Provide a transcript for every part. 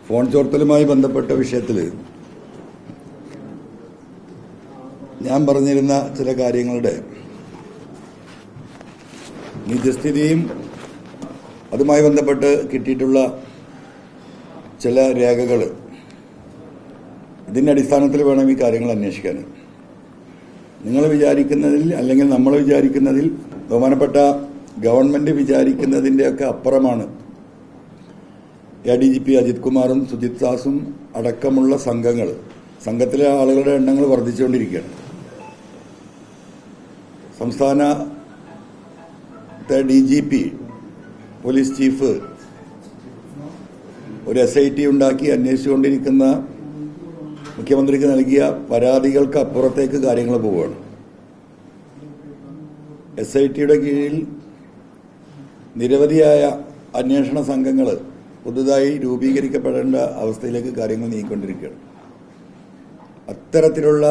Phone ചോർത്തലുമായി ബന്ധപ്പെട്ട വിഷയത്തിൽ ഞാൻ പറഞ്ഞിരുന്ന ചില കാര്യങ്ങളുടെ നിജസ്ഥിതിയും അതുമായി ബന്ധപ്പെട്ട് കിട്ടിയിട്ടുള്ള ചില രേഖകൾ, ഇതിൻ്റെ അടിസ്ഥാനത്തിൽ വേണം ഈ കാര്യങ്ങൾ അന്വേഷിക്കാൻ. നിങ്ങൾ വിചാരിക്കുന്നതിൽ അല്ലെങ്കിൽ നമ്മൾ വിചാരിക്കുന്നതിൽ ബഹുമാനപ്പെട്ട ഗവൺമെന്റ് വിചാരിക്കുന്നതിൻ്റെയൊക്കെ അപ്പുറമാണ് ADGP അജിത് കുമാറും സുജിത് ദാസും അടക്കമുള്ള സംഘത്തിലെ ആളുകളുടെ എണ്ണങ്ങൾ വർദ്ധിച്ചുകൊണ്ടിരിക്കുകയാണ്. സംസ്ഥാനത്തെ DGP പോലീസ് ചീഫ് ഒരു SIT ഉണ്ടാക്കി അന്വേഷിച്ചുകൊണ്ടിരിക്കുന്ന മുഖ്യമന്ത്രിക്ക് നൽകിയ പരാതികൾക്ക് അപ്പുറത്തേക്ക് കാര്യങ്ങൾ പോവുകയാണ്. SITയുടെ കീഴിൽ നിരവധിയായ അന്വേഷണ സംഘങ്ങൾ പുതുതായി രൂപീകരിക്കപ്പെടേണ്ട അവസ്ഥയിലേക്ക് കാര്യങ്ങൾ നീങ്ങിക്കൊണ്ടിരിക്കുകയാണ്. അത്തരത്തിലുള്ള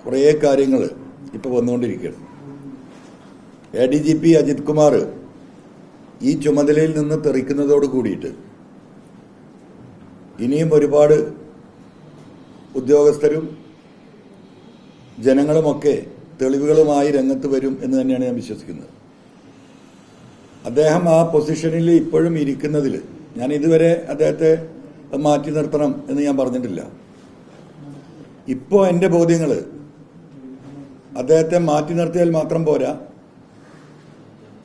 കുറേ കാര്യങ്ങൾ ഇപ്പോൾ വന്നുകൊണ്ടിരിക്കുകയാണ്. ADGP അജിത് കുമാർ ഈ ചുമതലയിൽ നിന്ന് തെറിക്കുന്നതോട് കൂടിയിട്ട് ഇനിയും ഒരുപാട് ഉദ്യോഗസ്ഥരും ജനങ്ങളുമൊക്കെ തെളിവുകളുമായി രംഗത്ത് വരും എന്ന് തന്നെയാണ് ഞാൻ വിശ്വസിക്കുന്നത്. അദ്ദേഹം ആ പൊസിഷനിൽ ഇപ്പോഴും ഇരിക്കുന്നതിൽ ഞാൻ ഇതുവരെ അദ്ദേഹത്തെ മാറ്റി നിർത്തണം എന്ന് ഞാൻ പറഞ്ഞിട്ടില്ല. ഇപ്പോൾ എൻ്റെ ബോധ്യങ്ങൾ അദ്ദേഹത്തെ മാറ്റി നിർത്തിയാൽ മാത്രം പോരാ,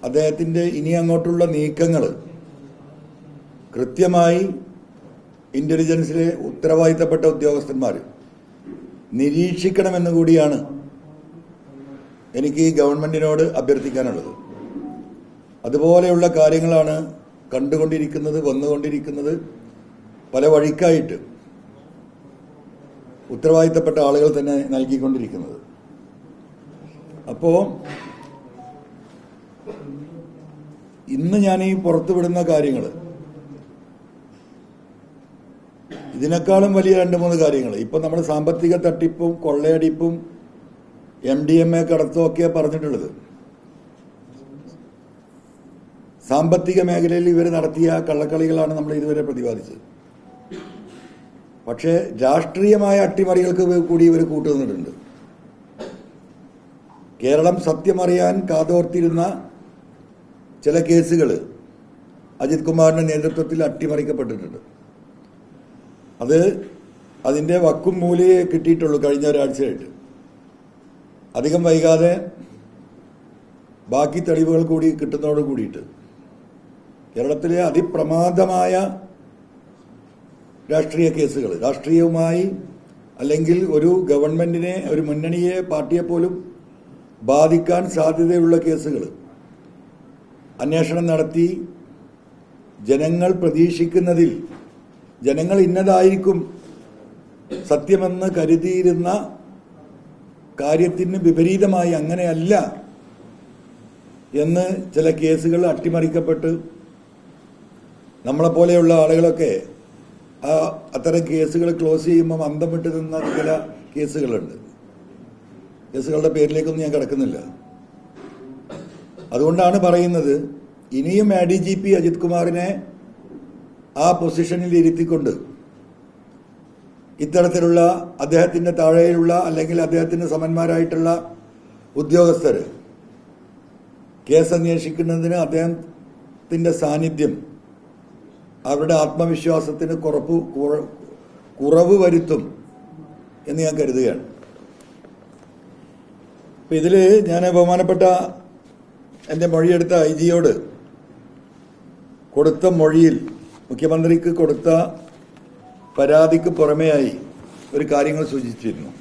അദ്ദേഹത്തിൻ്റെ ഇനി അങ്ങോട്ടുള്ള നീക്കങ്ങൾ കൃത്യമായി ഇന്റലിജൻസിലെ ഉത്തരവാദിത്തപ്പെട്ട ഉദ്യോഗസ്ഥന്മാർ നിരീക്ഷിക്കണമെന്ന് കൂടിയാണ് എനിക്ക് ഈ ഗവൺമെന്റിനോട് അഭ്യർത്ഥിക്കാനുള്ളത്. അതുപോലെയുള്ള കാര്യങ്ങളാണ് വന്നുകൊണ്ടിരിക്കുന്നത് പല വഴിക്കായിട്ട് ഉത്തരവാദിത്തപ്പെട്ട ആളുകൾ തന്നെ നൽകിക്കൊണ്ടിരിക്കുന്നത്. അപ്പോൾ ഇന്ന് ഞാൻ ഈ പുറത്തുവിടുന്ന കാര്യങ്ങൾ, ഇതിനേക്കാളും വലിയ 2-3 കാര്യങ്ങൾ ഇപ്പം നമ്മുടെ സാമ്പത്തിക തട്ടിപ്പും കൊള്ളയടിപ്പും MDMA കടത്തും ഒക്കെയാണ് പറഞ്ഞിട്ടുള്ളത്. സാമ്പത്തിക മേഖലയിൽ ഇവർ നടത്തിയ കള്ളക്കളികളാണ് നമ്മൾ ഇതുവരെ പ്രതിപാദിച്ചത്. പക്ഷേ രാഷ്ട്രീയമായ അട്ടിമറികൾക്ക് കൂടി ഇവർ കൂട്ടുനിന്നിട്ടുണ്ട്. കേരളം സത്യമറിയാൻ കാതോർത്തിരുന്ന ചില കേസുകൾ അജിത് കുമാറിന്റെ നേതൃത്വത്തിൽ അട്ടിമറിക്കപ്പെട്ടിട്ടുണ്ട്. അതിന്റെ വക്കും മൂലയെ കിട്ടിയിട്ടുള്ളൂ കഴിഞ്ഞ ഒരാഴ്ചയായിട്ട്. അധികം വൈകാതെ ബാക്കി തെളിവുകൾ കൂടി കിട്ടുന്നതോട് കൂടിയിട്ട് കേരളത്തിലെ അതിപ്രമാദമായ രാഷ്ട്രീയ കേസുകൾ, രാഷ്ട്രീയവുമായി അല്ലെങ്കിൽ ഒരു ഗവൺമെന്റിനെ, ഒരു മുന്നണിയെ, പാർട്ടിയെ പോലും ബാധിക്കാൻ സാധ്യതയുള്ള കേസുകൾ അന്വേഷണം നടത്തി ജനങ്ങൾ പ്രതീക്ഷിക്കുന്നതിൽ, ജനങ്ങൾ ഇന്നതായിരിക്കും സത്യമെന്ന് കരുതിയിരുന്ന കാര്യത്തിന് വിപരീതമായി അങ്ങനെയല്ല എന്ന് ചില കേസുകൾ അട്ടിമറിക്കപ്പെട്ട് നമ്മളെപ്പോലെയുള്ള ആളുകളൊക്കെ അത്തരം കേസുകൾ ക്ലോസ് ചെയ്യുമ്പോൾ അന്തം വിട്ട് നിന്ന ചില കേസുകളുണ്ട്. കേസുകളുടെ പേരിലേക്കൊന്നും ഞാൻ കിടക്കുന്നില്ല. അതുകൊണ്ടാണ് പറയുന്നത്, ഇനിയും ADGP അജിത് കുമാറിനെ ആ പൊസിഷനിൽ ഇരുത്തിക്കൊണ്ട് ഇത്തരത്തിലുള്ള അദ്ദേഹത്തിന്റെ താഴെയുള്ള അല്ലെങ്കിൽ അദ്ദേഹത്തിന് സമന്മാരായിട്ടുള്ള ഉദ്യോഗസ്ഥർ കേസ് അന്വേഷിക്കുന്നതിന് അദ്ദേഹത്തിന്റെ സാന്നിധ്യം അവരുടെ ആത്മവിശ്വാസത്തിന് കുറവ് വരുത്തും എന്ന് ഞാൻ കരുതുകയാണ്. അപ്പം ഇതിൽ ഞാൻ ബഹുമാനപ്പെട്ട എൻ്റെ മൊഴിയെടുത്ത IG-യോട് കൊടുത്ത മൊഴിയിൽ മുഖ്യമന്ത്രിക്ക് കൊടുത്ത പരാതിക്ക് പുറമെയായി ഒരു കാര്യങ്ങൾ സൂചിപ്പിച്ചിരുന്നു.